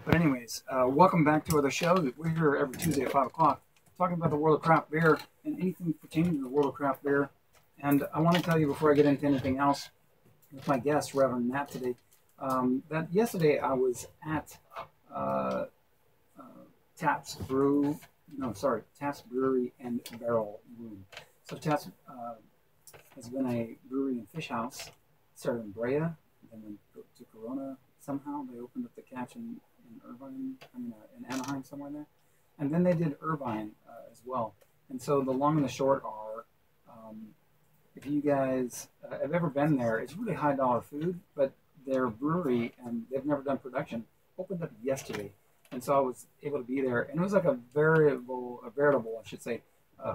But anyways, welcome back to another show. We're here every Tuesday at 5 o'clock talking about the world of craft beer and anything pertaining to the world of craft beer. And I want to tell you before I get into anything else with my guest, Reverend Nat, today, that yesterday I was at Taps Brewery and Barrel Room. So Taps has been a brewery and fish house. Started in Brea, then went to Corona. Somehow they opened up the catch in Irvine, in Anaheim, somewhere there. And then they did Irvine as well. And so the long and the short are, if you guys have ever been there, it's really high dollar food, but their brewery, and they've never done production, opened up yesterday. And so I was able to be there. And it was like a veritable, I should say,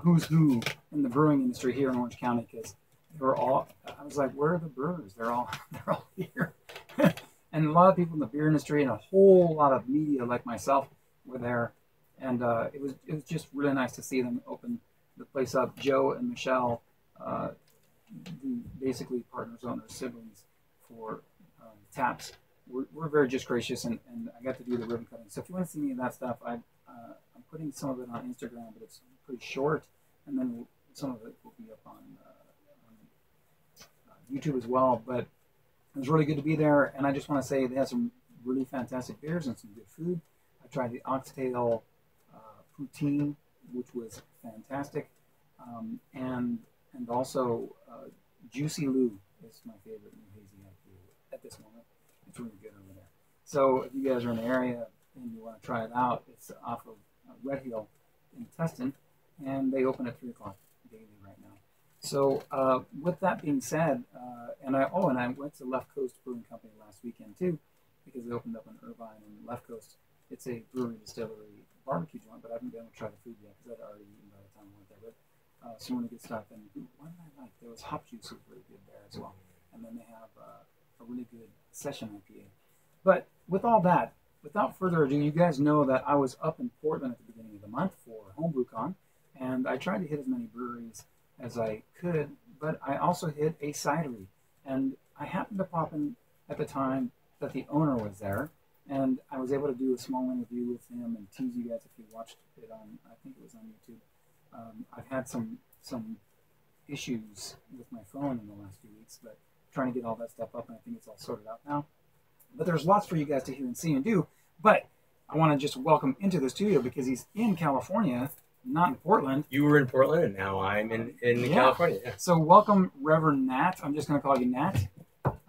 who's who in the brewing industry here in Orange County, because they were all, I was like, where are the brewers? They're all here. And a lot of people in the beer industry and a whole lot of media like myself were there. And it was just really nice to see them open the place up. Joe and Michelle, basically partners, owners, siblings for Taps, we're very just gracious, and I got to do the ribbon cutting. So if you want to see any of that stuff, I'm putting some of it on Instagram, but it's pretty short, and then some of it will be up on YouTube as well. But it was really good to be there, and I just want to say they have some really fantastic beers and some good food. I tried the oxtail poutine, which was fantastic, and also Juicy Lou is my favorite new hazy IPA at this moment. It's really good over there. So if you guys are in the area and you want to try it out, it's off of Red Hill in Tustin, and they open at 3 o'clock daily right now. So with that being said, and I went to Left Coast Brewing Company last weekend too, because they opened up in Irvine and Left Coast. It's a brewery distillery barbecue joint, but I haven't been able to try the food yet because I'd already eaten by the time I went there. But some really good stuff. And what did I like? There was hop juice was really good there as well. And then they have a really good session IPA. But with all that, without further ado, you guys know that I was up in Portland at the beginning of the month for HomebrewCon, and I tried to hit as many breweries as I could, but I also hit a cidery. And I happened to pop in at the time that the owner was there, and I was able to do a small interview with him and tease you guys if you watched it on, I think it was on YouTube. I've had some issues with my phone in the last few weeks, but trying to get all that stuff up, and I think it's all sorted out now. But there's lots for you guys to hear and see and do. But I want to just welcome into the studio because he's in California, not in Portland. You were in Portland, and now I'm in California. Yeah. So welcome, Reverend Nat. I'm just going to call you Nat.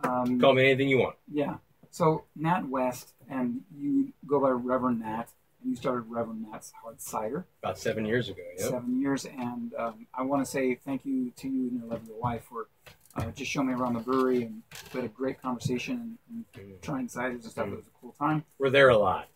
Call me anything you want. Yeah. So Nat West, and you go by Reverend Nat, and you started Reverend Nat's Hard Cider. About 7 years ago, yeah. 7 years, and I want to say thank you to you and your lovely wife for just showing me around the brewery, and we had a great conversation and trying ciders and stuff. It was a cool time. We're there a lot.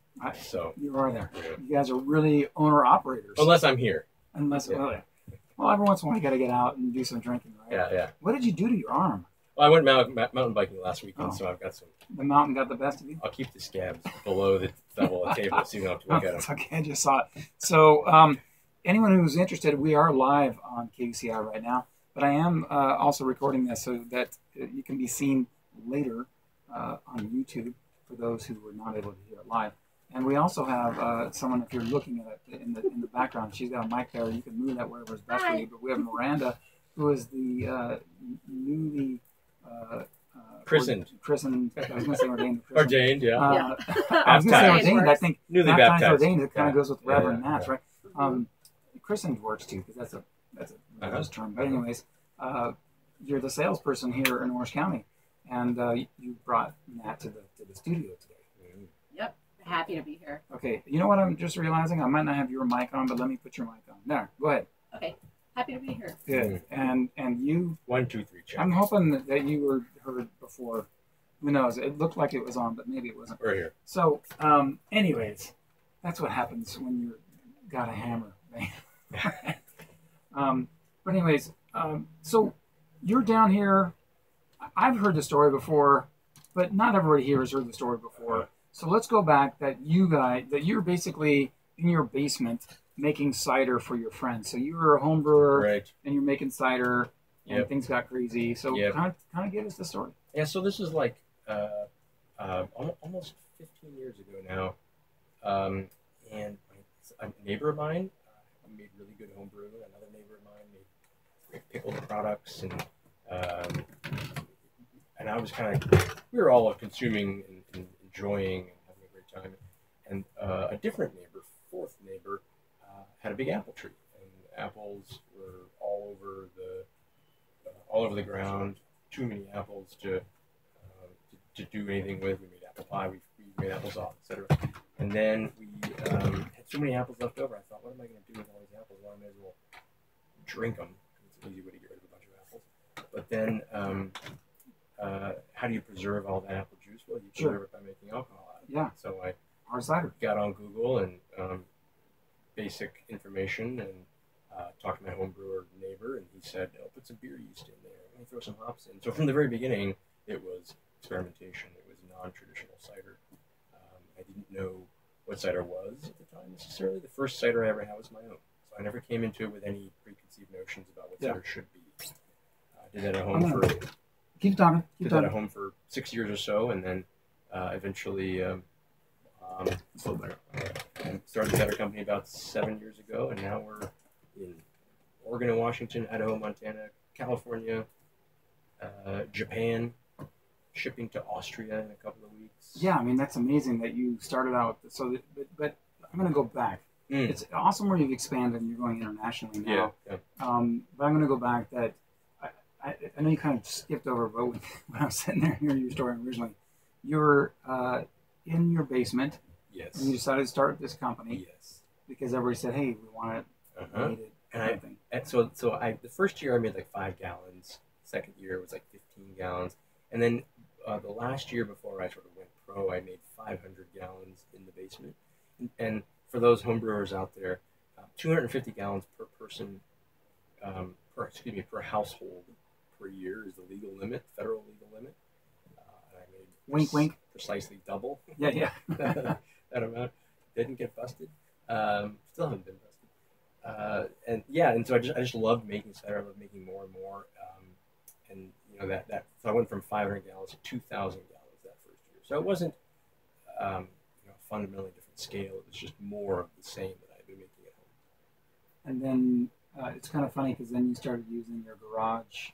You are there. Yeah. You guys are really owner-operators. Unless I'm here. Well, every once in a while you got to get out and do some drinking, right? Yeah, yeah. What did you do to your arm? Well, I went mountain biking last weekend, so I've got some. The mountain got the best of you? I'll keep the scabs below the level of the table so you don't have to look at them. It's okay, I just saw it. So anyone who's interested, we are live on KUCI right now, but I am also recording this so that you can be seen later on YouTube for those who were not able to hear it live. And we also have someone, if you're looking at it in the background, she's got a mic there. You can move that wherever is best for you. But we have Miranda, who is the newly christened. I was going to say ordained. Ordained, yeah. I was going to say ordained. I think newly baptized. Ordained. It kind of goes with Reverend Nat, right? Christened works too, because that's a religious term. But anyways, you're the salesperson here in Orange County, and you brought Nat to the studio today. Yep, happy to be here. Okay, you know what I'm just realizing? I might not have your mic on, but let me put your mic on. There, go ahead. Okay, happy to be here. Good. And you. 1, 2, 3, check. I'm hoping that you were heard before. Who knows? It looked like it was on, but maybe it wasn't. We're here. So, anyways, that's what happens when you got a hammer. But anyways, so you're down here. I've heard the story before, but not everybody here has heard the story before. So let's go back that you're basically in your basement making cider for your friends. So you were a home brewer, right, and you're making cider, and things got crazy. So kind of give us the story. Yeah, so this is like almost 15 years ago now. And a neighbor of mine made really good homebrew. Another neighbor of mine made great pickled products, and I was we were all consuming and enjoying and having a great time. And a different neighbor, fourth neighbor, had a big apple tree, and apples were all over the ground. Too many apples to do anything with. We made apple pie, we made applesauce, etc. And then we had so many apples left over. I thought, what am I going to do with all these apples? Well, I may as well drink them. It's an easy way to get rid of a bunch of apples. But then, how do you preserve all that apple juice? Well, you preserve it by making alcohol out of it. Yeah. So I Hard cider. got on Google and basic information and talked to my home brewer neighbor, and he said, "Oh, put some beer yeast in there. Let me throw some hops in." So from the very beginning, it was experimentation. It was non-traditional cider. I didn't know what cider was at the time necessarily. The first cider I ever had was my own, so I never came into it with any preconceived notions about what cider should be. I did that at home Keep talking. that at home for 6 years or so, and then eventually started the cider company about 7 years ago, and now we're in Oregon and Washington, Idaho, Montana, California, Japan, shipping to Austria in a couple of weeks. Yeah, I mean, that's amazing that you started out. But I'm going to go back. It's awesome where you've expanded and you're going internationally now. Yeah. But I'm going to go back that I know you kind of skipped over, but when I was sitting there hearing your story originally, you were in your basement. Yes. And you decided to start this company. Yes. Because everybody said, "Hey, we want it." The first year I made like 5 gallons. Second year it was like 15 gallons, and then the last year before I sort of went pro, I made 500 gallons in the basement. And for those homebrewers out there, 250 gallons per person, per household per year is the legal limit, federal legal limit. And I made wink, precisely double. Yeah. that amount. Didn't get busted. Still haven't been busted. And so I just loved making cider. I loved making more and more. And so I went from 500 gallons to 2,000 gallons that first year. So it wasn't a fundamentally different scale. It was just more of the same that I'd been making at home. And then it's kind of funny because then you started using your garage.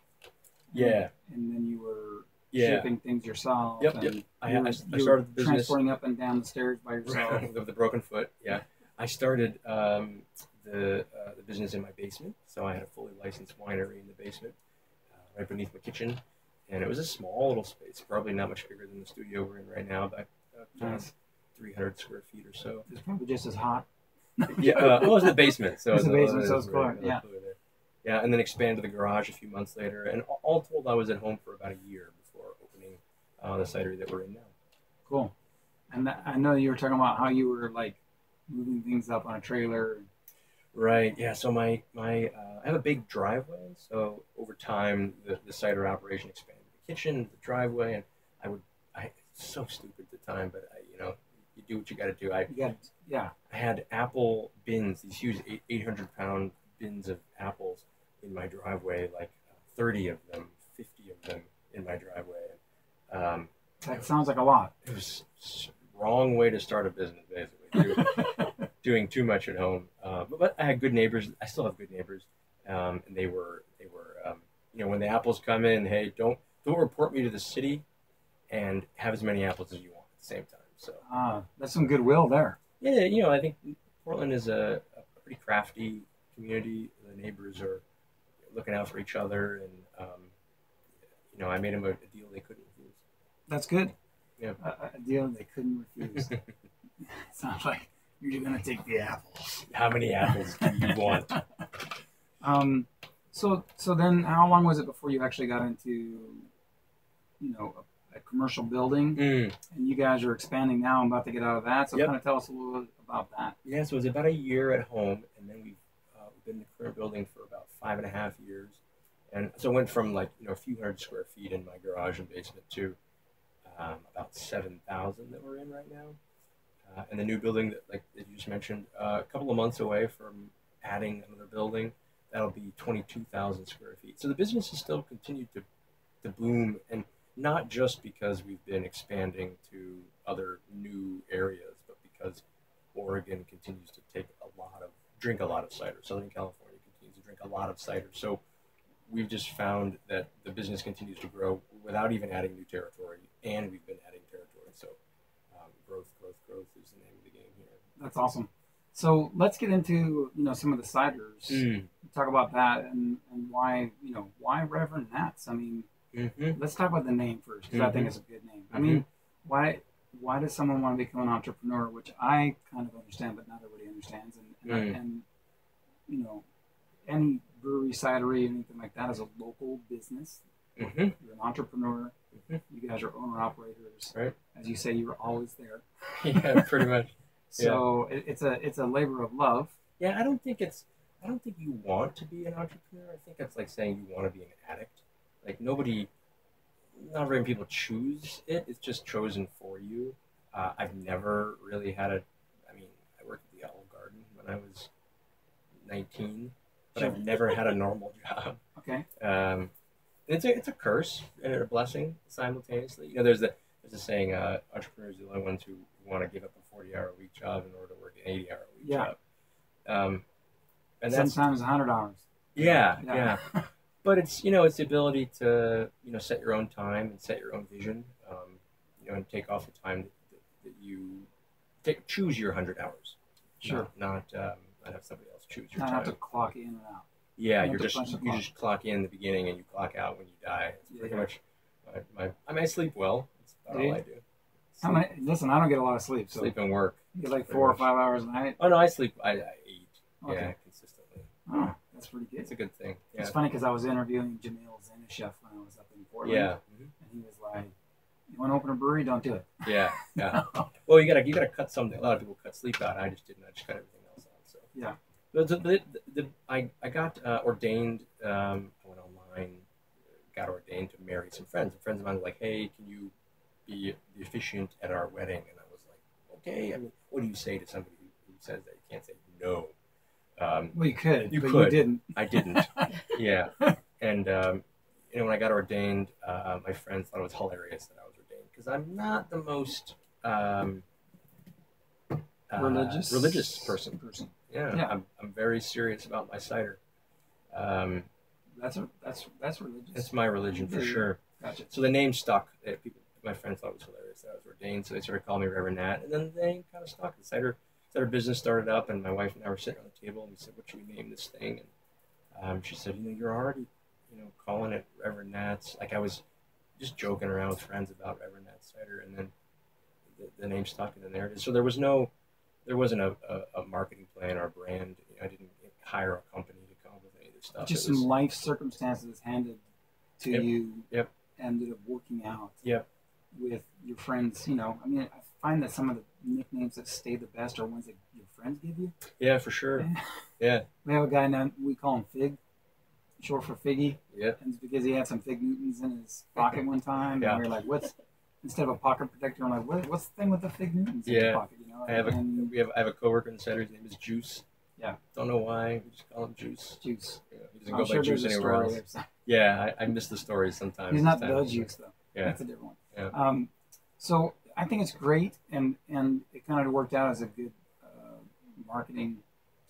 Yeah. And then you were shipping things yourself. Yep. I started the business. Transporting up and down the stairs by yourself. With the broken foot, yeah. I started the business in my basement. So I had a fully licensed winery in the basement. Right beneath my kitchen, and it was a small little space, probably not much bigger than the studio we're in right now, but 300 square feet or so. It's probably just as hot. Yeah, it was the basement, so it's the basement, so it's cool. Yeah, and then expanded the garage a few months later, and all told, I was at home for about a year before opening the cidery that we're in now. Cool. And I know you were talking about how you were like moving things up on a trailer. Right. Yeah. So I have a big driveway. So over time, the cider operation expanded the kitchen, the driveway, and it's so stupid at the time, but you do what you got to do. I had apple bins, these huge 800-pound bins of apples in my driveway, like 30 of them, 50 of them in my driveway. That sounds like a lot. It was wrong way to start a business, basically. Doing too much at home, but I had good neighbors. I still have good neighbors, and they were when the apples come in, hey, don't report me to the city, and have as many apples as you want at the same time. So that's some goodwill there. Yeah, I think Portland is a pretty crafty community. The neighbors are looking out for each other, and I made them a deal they couldn't refuse. That's good. Yeah, a deal they couldn't refuse. Sounds like you're going to take the apples. How many apples do you want? So then how long was it before you actually got into, a commercial building? And you guys are expanding now. I'm about to get out of that. So kind of tell us a little bit about that. Yeah, so it was about a year at home, and then we've been in the current building for about 5.5 years. And so I went from a few hundred square feet in my garage and basement to about 7,000 that we're in right now. And the new building that you just mentioned, a couple of months away from adding another building, that'll be 22,000 square feet. So the business has still continued to boom, and not just because we've been expanding to other new areas, but because drink a lot of cider. Southern California continues to drink a lot of cider. So we've just found that the business continues to grow without even adding new territory, and we've been adding territory. So growth is the name of the game here. That's awesome. So let's get into some of the ciders. Talk about that and why why Reverend Nats. I mean, let's talk about the name first because I think it's a good name. I mean, why does someone want to become an entrepreneur? Which I kind of understand, but not everybody understands. And any brewery, cidery, anything like that is a local business. You're an entrepreneur. You guys are owner operators. Right. As you say, you were always there. Yeah, pretty much. So it's a labor of love. Yeah, I don't think you want to be an entrepreneur. I think that's like saying you want to be an addict. Like not very many people choose it. It's just chosen for you. I've never really had I worked at the Olive Garden when I was 19, but I've never had a normal job. Okay. It's a curse and a blessing simultaneously. There's a saying, entrepreneurs are the only ones who want to give up a 40-hour-a-week job in order to work an 80-hour-a-week job. And sometimes 100 hours. Yeah. But it's it's the ability to set your own time and set your own vision, and take off the time that you choose your 100 hours. Sure. Not have somebody else choose your not time. Not have to clock in and out. Yeah, you just clock in the beginning and you clock out when you die. It's pretty much I sleep well. That's about all I do. Listen, I don't get a lot of sleep. So sleep and work. You get like 4 or 5 hours a night? Oh no, I sleep. I 8. Okay. Yeah, consistently. Oh, that's pretty good. It's a good thing. Yeah. It's funny because I was interviewing Jamil Zanishev when I was up in Portland. Yeah. And he was like, "You want to open a brewery? Don't do it." Yeah. Well, you gotta cut something. A lot of people cut sleep out. I just didn't. I just cut everything else out. So yeah. I got ordained. I went online, got ordained to marry some friends. And friends of mine were like, "Hey, can you be the officiant at our wedding?" And I was like, "Okay." I mean, what do you say to somebody who says that? You can't say no. Well, you could. You but could. You didn't. I didn't. Yeah. And when I got ordained, my friends thought it was hilarious that I was ordained because I'm not the most religious person. Yeah. I'm very serious about my cider. That's religious. It's my religion for sure. Gotcha. So the name stuck. My friends thought it was hilarious that I was ordained, so they started calling me Reverend Nat, and then the name kind of stuck. The cider business started up, and my wife and I were sitting on the table, and we said, "What should we name this thing?" And she said, "You're already, calling it Reverend Nat's." Like I was just joking around with friends about Reverend Nat Cider, and then the name stuck, and then there it is. So there wasn't a marketing plan or a brand. I didn't hire a company to come up with any of this stuff. Just some life circumstances handed to you. Yep. Ended up working out. Yep. With your friends, I find that some of the nicknames that stay the best are ones that your friends give you. Yeah, for sure. Yeah. We have a guy now, we call him Fig, short for Figgy. Yeah. And it's because he had some Fig Newtons in his pocket one time. Yeah. And we were like, instead of a pocket protector, I'm like, what's the thing with the Fig Newtons in your pocket? I have a coworker in the center, his name is Juice. Yeah. Don't know why. We just call him Juice. Juice. Yeah, he doesn't go by Juice anywhere else. Yeah, I miss the stories sometimes. He's not the Juice, though. Yeah. That's a different one. Yeah. So I think it's great, and it kind of worked out as a good marketing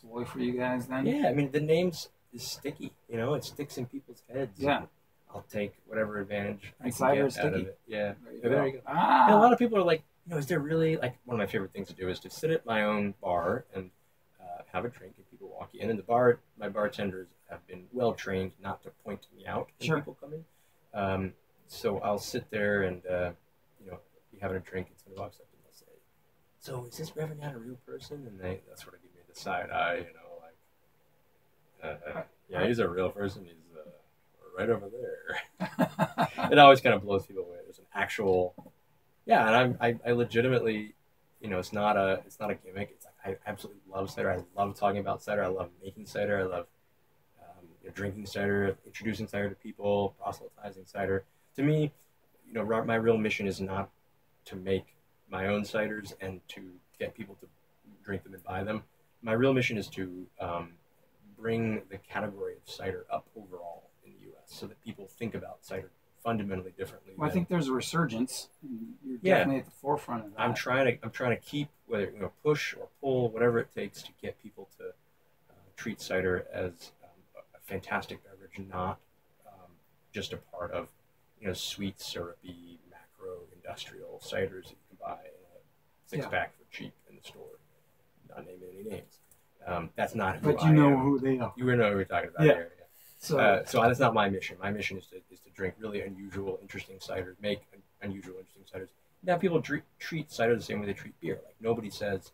ploy for you guys then. Yeah, I mean, the name's is sticky. It sticks in people's heads. Yeah. I'll take whatever advantage I can cider get is sticky. out of it. Yeah. There you go. And a lot of people are like, is there really, like, one of my favorite things to do is to sit at my own bar and have a drink, and people walk in. And my bartenders have been well trained not to point me out when people come in. So I'll sit there and be having a drink, and somebody walks up and they'll say, "So is this Reverend Nat a real person?" And they'll sort of give me the side eye, yeah, he's a real person. He's right over there. It always kind of blows people away. There's an actual, and I legitimately, it's not a gimmick. It's like I absolutely love cider. I love talking about cider. I love making cider. I love drinking cider, introducing cider to people, proselytizing cider. To me, my real mission is not to make my own ciders and to get people to drink them and buy them. My real mission is to bring the category of cider up overall in the U.S. so that people think about cider fundamentally differently. Well, I think there's a resurgence. You're definitely at the forefront of that. I'm trying to keep, whether push or pull, whatever it takes to get people to treat cider as a fantastic beverage, not just a part of sweet, syrupy, macro industrial ciders that you can buy in a six-pack for cheap in the store. Not naming any names. That's not who But I you know am. who they are. You know who we're talking about here. Yeah. So that's not my mission. My mission is to drink really unusual, interesting ciders, make unusual, interesting ciders. Now people treat cider the same way they treat beer. Like nobody says,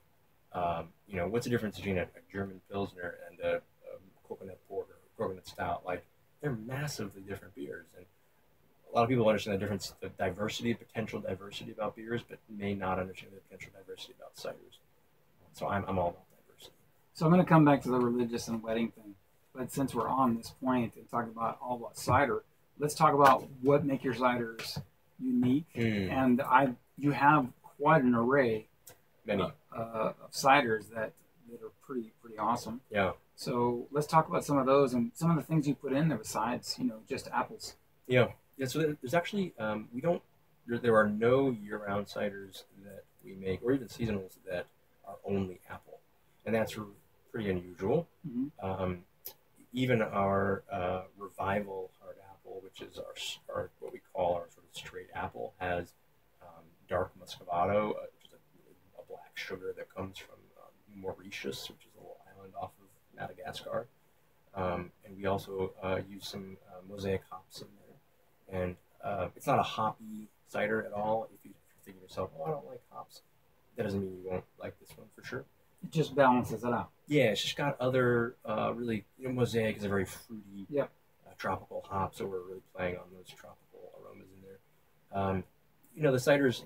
what's the difference between a German Pilsner and a coconut porter, or coconut stout? Like they're massively different beers, and a lot of people understand the difference, the potential diversity about beers, but may not understand the potential diversity about ciders. So I'm all about diversity. So I'm going to come back to the religious and wedding thing. But since we're on this point and talking about all about cider, let's talk about what make your ciders unique. And you have quite an array of ciders that are pretty awesome. Yeah. So let's talk about some of those and some of the things you put in there besides just apples. Yeah. So there's actually there are no year-round ciders that we make, or even seasonals that are only apple, and that's pretty unusual. Even our Revival hard apple, which is our what we call our sort of straight apple, has dark muscovado, which is a black sugar that comes from Mauritius, which is a little island off of Madagascar. And we also use some mosaic hops in there. And it's not a hoppy cider at all. If you're thinking to yourself, I don't like hops, that doesn't mean you won't like this one for sure. It just balances it out. Yeah, it's just got other really, mosaic is a very fruity tropical hop, so we're really playing on those tropical aromas in there. The ciders,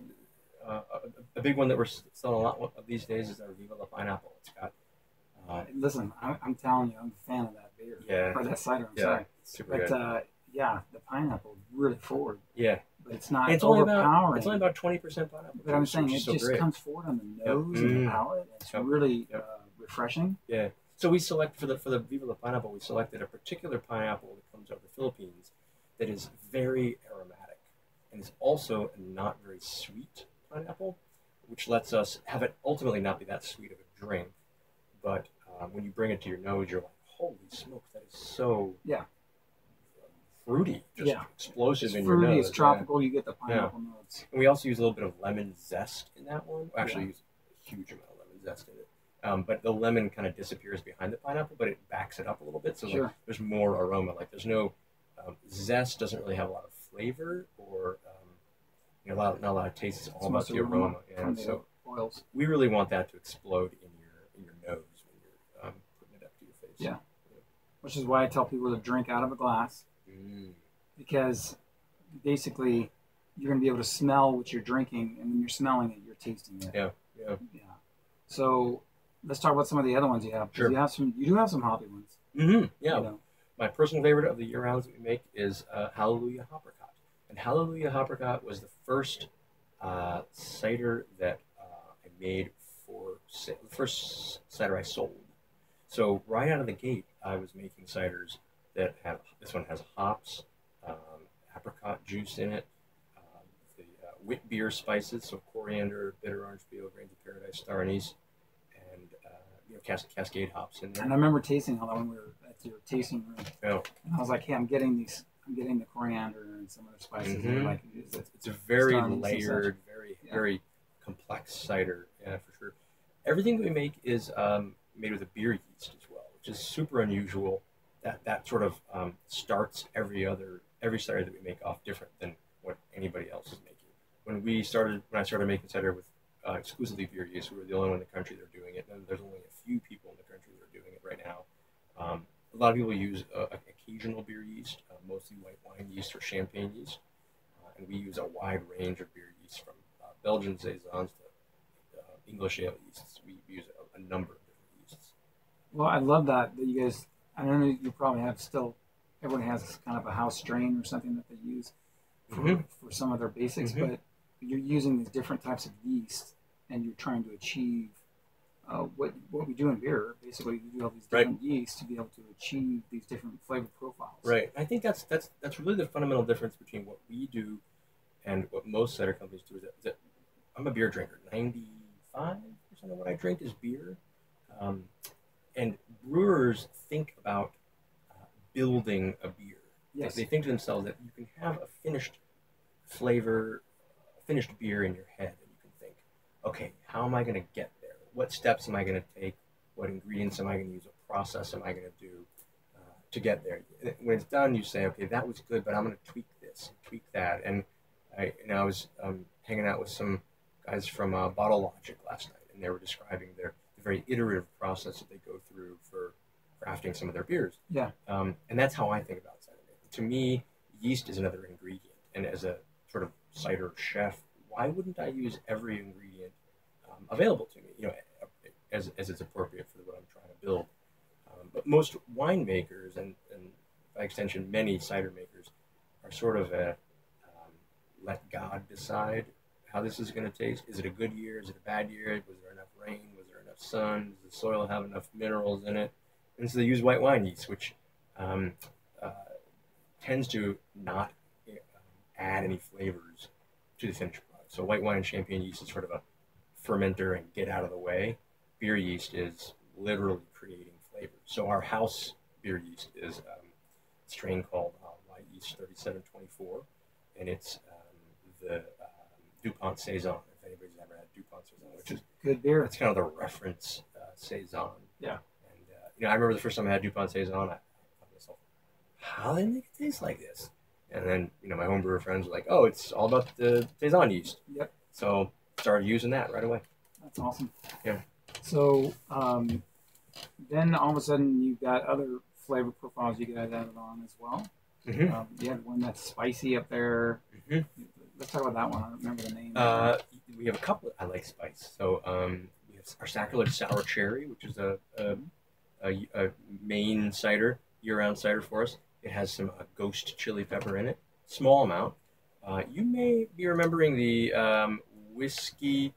a big one that we're selling a lot of these days is our Viva la Pineapple. It's got listen, I'm telling you, I'm a fan of that beer. Yeah. Or that cider, I'm sorry. It's super good. The pineapple is really forward. Yeah. But it's not it's overpowering. It's only about 20% pineapple. But I'm saying it just comes forward on the nose and the palate. It's really refreshing. Yeah. So we select for the Viva la Pineapple, we selected a particular pineapple that comes out of the Philippines that is very aromatic and is also a not very sweet pineapple, which lets us have it ultimately not be that sweet of a drink, but when you bring it to your nose, you're like, holy smokes, that is so fruity, just explosive in fruity, your nose. It's tropical, you get the pineapple notes. And we also use a little bit of lemon zest in that one. We actually use a huge amount of lemon zest in it. But the lemon kind of disappears behind the pineapple, but it backs it up a little bit. So like, there's more aroma. Like there's no zest, doesn't really have a lot of flavor, or not a lot of taste. It's all about the aroma. And so oils. We really want that to explode in your nose when you're putting it up to your face. Yeah. Which is why I tell people to drink out of a glass, because basically you're going to be able to smell what you're drinking, and when you're smelling it, you're tasting it. Yeah. So let's talk about some of the other ones you have. Sure. You do have some hoppy ones. Yeah. My personal favorite of the year-rounds that we make is Hallelujah Hoppercott. And Hallelujah Hoppercott was the first cider that I made the first cider I sold. So right out of the gate, I was making ciders that this one has hops, apricot juice in it, the wit beer spices, so coriander, bitter orange peel, grains of paradise, star anise, and Cascade hops in there. And I remember tasting all that when we were at your tasting room. Oh. And I was like, hey, I'm getting the coriander and some other spices. And like, it's a very layered, very complex cider, for sure. Everything that we make is made with a beer yeast as well, which is super unusual. That sort of starts every cider that we make off different than what anybody else is making. When I started making cider with exclusively beer yeast, we were the only one in the country that are doing it, and there's only a few people in the country that are doing it right now. A lot of people use occasional beer yeast, mostly white wine yeast or champagne yeast, and we use a wide range of beer yeast from Belgian saisons to English ale yeasts. We use a number of different yeasts. Well, I love that you guys. I don't know. You probably have still. Everyone has kind of a house strain or something that they use for some of their basics, but you're using these different types of yeast, and you're trying to achieve what we do in beer. Basically, you do all these different yeasts to be able to achieve these different flavor profiles. Right. I think that's really the fundamental difference between what we do and what most cider companies do. Is that I'm a beer drinker. 95% of what I drink is beer, and brewers think about building a beer. Yes. They think to themselves that you can have a finished flavor, finished beer in your head, and you can think, okay, how am I going to get there? What steps am I going to take? What ingredients am I going to use? What process am I going to do to get there? When it's done, you say, okay, that was good, but I'm going to tweak this, and tweak that. And I was hanging out with some guys from Bottle Logic last night, and they were describing the very iterative process that they go through for crafting some of their beers. Yeah. And that's how I think about cider making. To me, yeast is another ingredient, and as a sort of cider chef, why wouldn't I use every ingredient available to me? As it's appropriate for what I'm trying to build. But most winemakers, and by extension, many cider makers, are sort of let God decide how this is going to taste. Is it a good year? Is it a bad year? Was there enough rain? Was there enough sun? Does the soil have enough minerals in it? And so they use white wine yeast, which tends to not add any flavors to the finished product. So white wine and champagne yeast is sort of a fermenter and get out of the way. Beer yeast is literally creating flavors. So our house beer yeast is a strain called White Yeast 3724, and it's the DuPont Saison. If anybody's ever had DuPont Saison, which is good beer. It's kind of the reference Saison. Yeah. And I remember the first time I had DuPont Saison, I thought to myself, how do they make it taste like this? And then my home brewer friends were like, oh, it's all about the Saison yeast. Yep. So started using that right away. That's awesome. Yeah. So then all of a sudden you've got other flavor profiles you guys added on as well. Mm-hmm. You had one that's spicy up there. Mm-hmm. Let's talk about that one. I don't remember the name. We have a couple. I like spice. So we have our sacrilege sour cherry, which is a Maine cider, year-round cider for us. It has some ghost chili pepper in it, small amount. You may be remembering the whiskey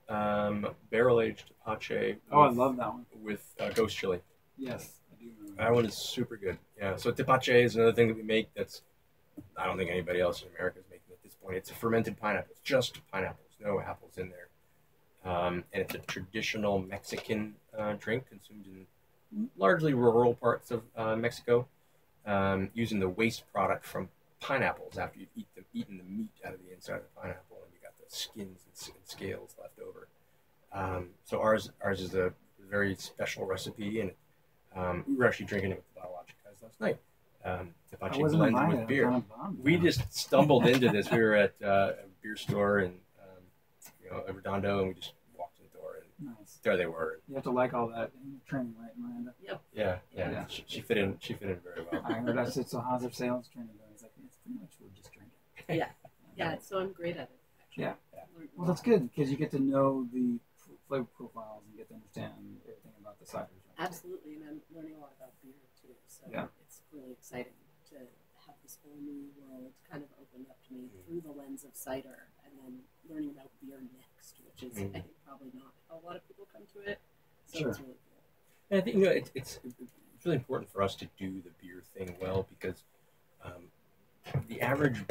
barrel-aged Tepache. I love that one. With ghost chili. Yes, I do remember. That one is super good. Yeah, so Tepache is another thing that we make that's, I don't think anybody else in America is making at this point. It's a fermented pineapple. It's just pineapples, no apples in there. And it's a traditional Mexican drink consumed in largely rural parts of Mexico, using the waste product from pineapples after you've eaten the meat out of the inside of the pineapple, and you got the skins and scales left over. So ours is a very special recipe, and we were actually drinking it with the Bottle Logic guys last night. Tepache blended with beer. We just stumbled into this. We were at a beer store in Redondo, and we just walked in the door, and there they were. You have to like all that in your training, right, Miranda? Yep. Yeah. She fit in. She fit in very well. I heard. I said, so how's our sales training going? He's like, it's pretty much we're just drinking. Yeah. So I'm great at it. Actually. Yeah. Well, that's good because you get to know the flavor profiles and get to understand everything about the ciders. Right? Absolutely, and I'm learning a lot about beer too. So it's really exciting to have this whole new world kind of opened up to me through the lens of cider, and then learning about beer next, which is I think probably not how a lot of people come to it. So it's really cool. And I think it's really important for us to do the beer thing well because the average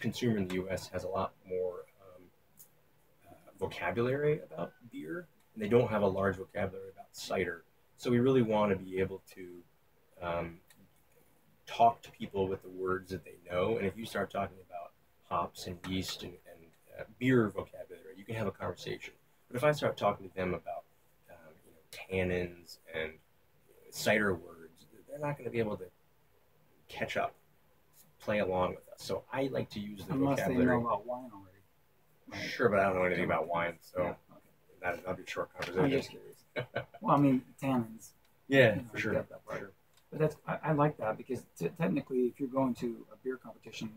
consumer in the U.S. has a lot more vocabulary about beer, and they don't have a large vocabulary about cider. So we really want to be able to talk to people with the words that they know. And if you start talking about hops and yeast and beer vocabulary, you can have a conversation. But if I start talking to them about tannins and cider words, they're not going to be able to catch up, play along with us. So I like to use the Unless vocabulary. they know about wine already. Right. Sure, but I don't know anything about wine, so that'll be a short conversation. I'm just curious. Well, I mean, tannins. Yeah, for sure. Sure. But I like that because technically, if you're going to a beer competition,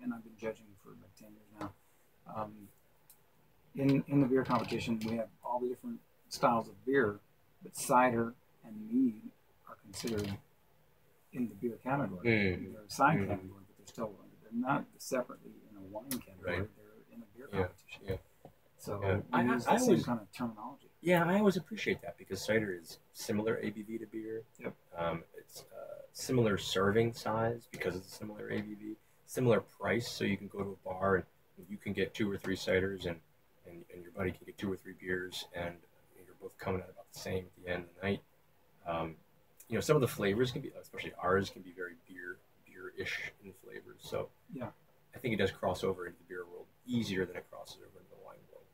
and I've been judging for like 10 years now, in the beer competition, we have all the different styles of beer, but cider and mead are considered in the beer category. They're a side category, but they're not separately in a wine category. Right. They're in a beer competition. Yeah. So we use the same kind of terminology. Yeah, I always appreciate that because cider is similar ABV to beer. Yep. It's similar serving size because it's a similar ABV, similar price. So you can go to a bar and you can get 2 or 3 ciders and your buddy can get 2 or 3 beers and you're both coming out about the same at the end of the night. Some of the flavors can be, especially ours, can be very beer-ish in flavors. So Yeah. I think it does cross over into the beer world easier than it crosses over into the wine world.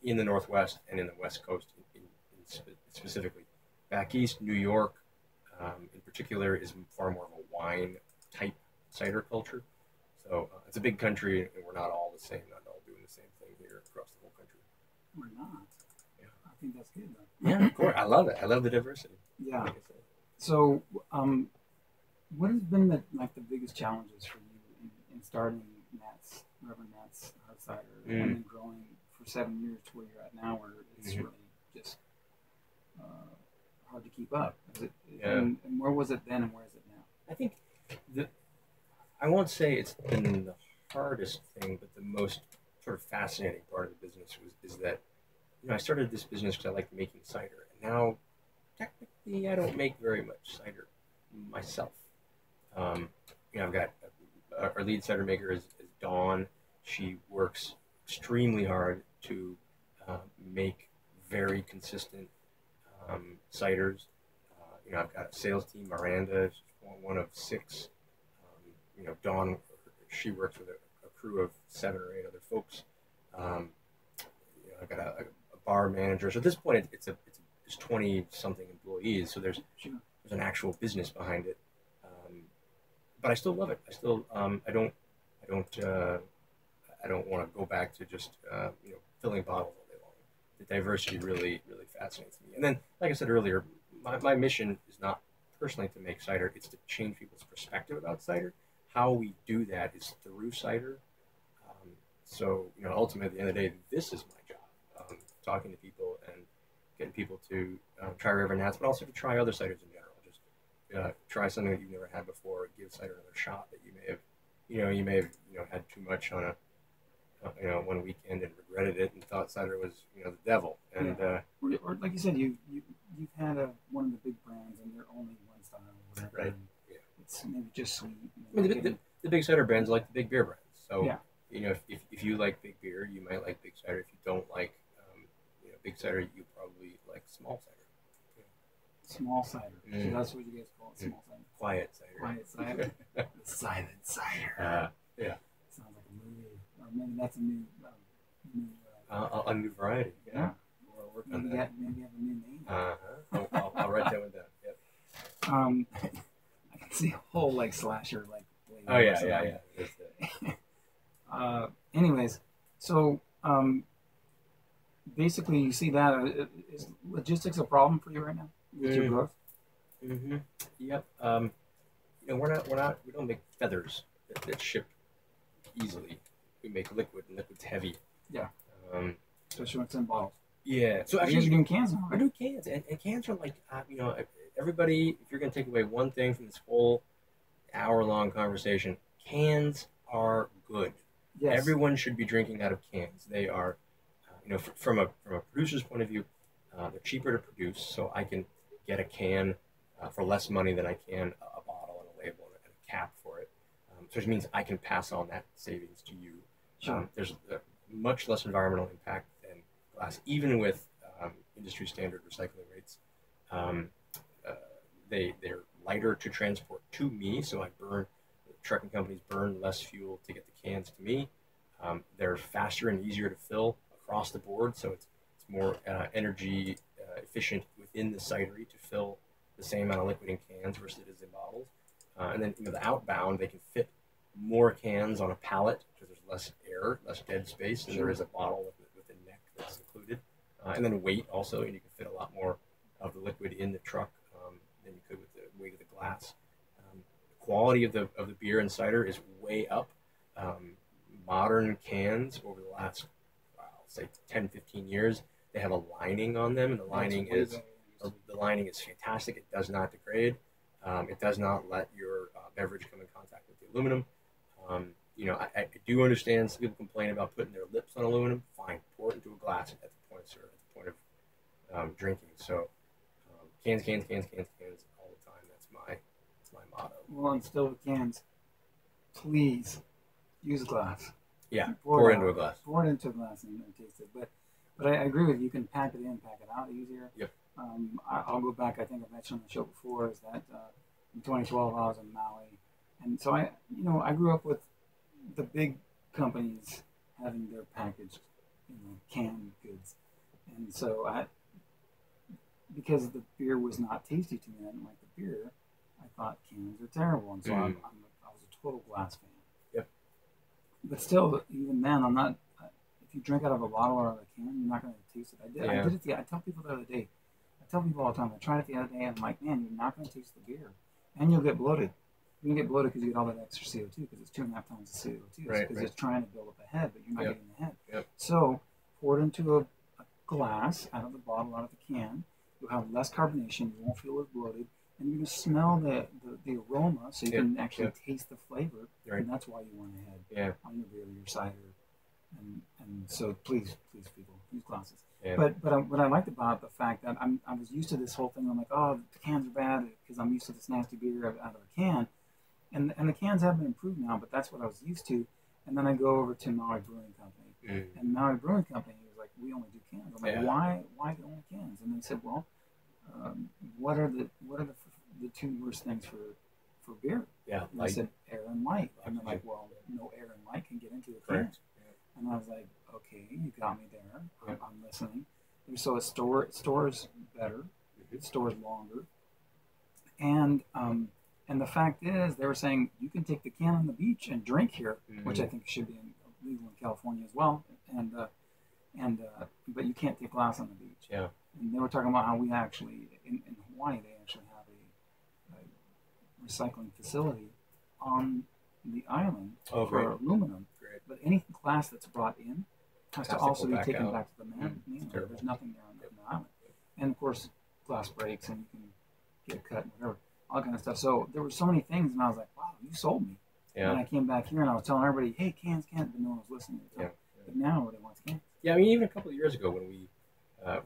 In the Northwest and in the West Coast, specifically, back east, New York, in particular, is far more of a wine type cider culture. So it's a big country, and we're not all the same, not all doing the same thing here across the whole country. We're not. Yeah. I think that's good, though. Yeah, of course. I love it. I love the diversity. Yeah. Like I said. So, what has been the biggest challenges for you in starting Reverend Nat's Cider, and then growing for 7 years to where you're at now, where it's really just hard to keep up? And where was it then, and where is it now? I think I won't say it's been the hardest thing, but the most sort of fascinating part of the business is that I started this business because I liked making cider, and now technically I don't make very much cider myself. I've got our lead cider maker is Dawn. She works extremely hard to make very consistent ciders. I've got a sales team, Miranda, one of 6. Dawn, she works with a crew of 7 or 8 other folks. I've got a bar manager. So at this point, there's 20 something employees. So there's an actual business behind it. But I still love it. I still I don't want to go back to just filling bottles all day long. The diversity really fascinates me. And then, like I said earlier, my mission is not personally to make cider. It's to change people's perspective about cider. How we do that is through cider. So ultimately, at the end of the day, this is my job: talking to people and getting people to try Reverend Nat's, but also to try other ciders in general. Just try something that you've never had before. Give cider another shot that you may have had too much on a one weekend and regretted it and thought cider was the devil. And or like you said, you've had one of the big brands and they're only one style, or whatever. Right. Yeah. It's maybe just sweet. I mean, the big cider brands like the big beer brands. So yeah. If you like big beer, you might like big cider. If you don't like big cider, you probably like small cider. Small cider. So that's what you guys call it, small cider. Quiet cider. Quiet cider. The silent cider. Yeah. Sounds like a movie, or maybe that's a new a new variety. Yeah. Or maybe have a new name. I'll write that one down. Yep. I can see a whole slasher flavor. Oh yeah. Anyways, so basically, you see that is logistics a problem for you right now with your growth? Mm-hmm. Yep. We don't make feathers that ship easily. We make liquid, and liquid's heavy. Yeah. Especially when it's in bottles. Yeah. So actually, you're doing cans now, right? I do cans, and cans are everybody. If you're going to take away one thing from this whole hour-long conversation, cans are good. Yes. Everyone should be drinking out of cans. They are, from a producer's point of view, they're cheaper to produce, so I can get a can for less money than I can a bottle and a label and a cap for it. So it means I can pass on that savings to you. Sure. There's much less environmental impact than glass, even with industry standard recycling rates. They're lighter to transport to me, so trucking companies burn less fuel to get the cans to me. They're faster and easier to fill across the board, so it's more energy efficient within the cidery to fill the same amount of liquid in cans versus it is in bottles. And then the outbound, they can fit more cans on a pallet because there's less air, less dead space, and there is a bottle with a neck that's included. And then weight also, and you can fit a lot more of the liquid in the truck than you could with the weight of the glass. The quality of the beer and cider is way up. Modern cans over the last, say 10, 15 years, they have a lining on them, and the lining is fantastic. It does not degrade. It does not let your beverage come in contact with the aluminum. I do understand some people complain about putting their lips on aluminum. Fine, pour it into a glass at the point of drinking. So cans all the time. That's my motto. Well, and still with cans, please use a glass. Yeah, pour it into a glass. Pour it into a glass and taste it. But But I agree with you. You can pack it in, pack it out easier. Yep. I'll go back. I think I mentioned on the show before is that in 2012 I was in Maui, and so I grew up with the big companies having their packaged, canned goods, and so because the beer was not tasty to me, I didn't like the beer. I thought cans are terrible, and so I was a total glass fan. Yep. But still, even then, I'm not. If you drink out of a bottle or out of a can, you're not going to taste it. I did it. I tell people the other day. I tell people all the time. I tried it the other day, and I'm like, man, you're not going to taste the beer, and you'll get bloated. You get bloated because you get all that extra CO2 because it's 2.5 tons of CO2 because it's trying to build up a head, but you're not getting the head. Yep. So pour it into a glass out of the bottle, out of the can. You'll have less carbonation. You won't feel as bloated, and you can smell the aroma, so you can actually taste the flavor, and that's why you want a head on your beer, your cider, and so please people use glasses. Yeah. But what I liked about the fact that I was used to this whole thing. I'm like, oh, the cans are bad because I'm used to this nasty beer out of a can. And the cans have been improved now, but that's what I was used to. And then I go over to Maui Brewing Company, and Maui Brewing Company was like, "We only do cans." I'm like, "Why the only cans?" And they said, "Well, what are the two worst things for beer?" Yeah, and I said air and light, and they're like, "Well, no air and light can get into a can." Yeah. And I was like, "Okay, you got me there. I'm listening." And so it stores better, it stores longer, and the fact is, they were saying you can take the can on the beach and drink here, which I think should be legal in California as well. But you can't take glass on the beach. Yeah. And they were talking about how we actually in Hawaii they actually have a recycling facility on the island for aluminum. Great. But any glass that's brought in has to also be taken back to the mainland. There's nothing there on the island. And of course, glass breaks and you can get cut, whatever. All kind of stuff. So there were so many things, and I was like, "Wow, you sold me." Yeah. And I came back here, and I was telling everybody, "Hey, cans, but no one was listening." But now everybody wants cans. Yeah, I mean, even a couple of years ago when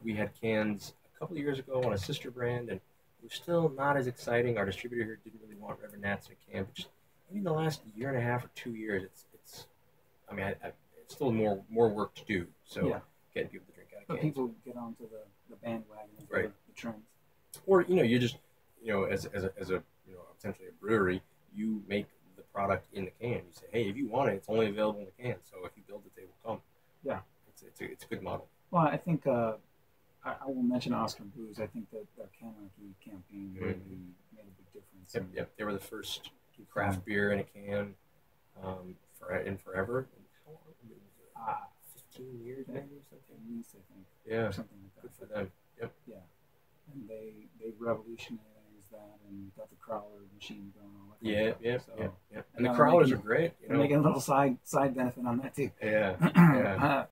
we had cans a couple of years ago on a sister brand, and it was still not as exciting. Our distributor here didn't really want Reverend Nat's in a can. But just maybe in the last year and a half or 2 years, it's it's still more work to do. So getting people to drink out of cans. But people get onto the bandwagon of the trends. Or you just. As a essentially a brewery, you make the product in the can. You say, hey, if you want it, it's only available in the can. So if you build it, they will come. Yeah, it's a good model. Well, I think I will mention Oscar Booze. I think that their Canarchy campaign really made a big difference. Yep. They were the first craft beer in a can forever. How long? It was 15 years maybe or something. At least I think. Yeah, something like that. Good for them. Yep. Yeah, and they revolutionized that and got the crawler machine going on. Yeah. And the crawlers are great. They're making a little side benefit on that too. Yeah.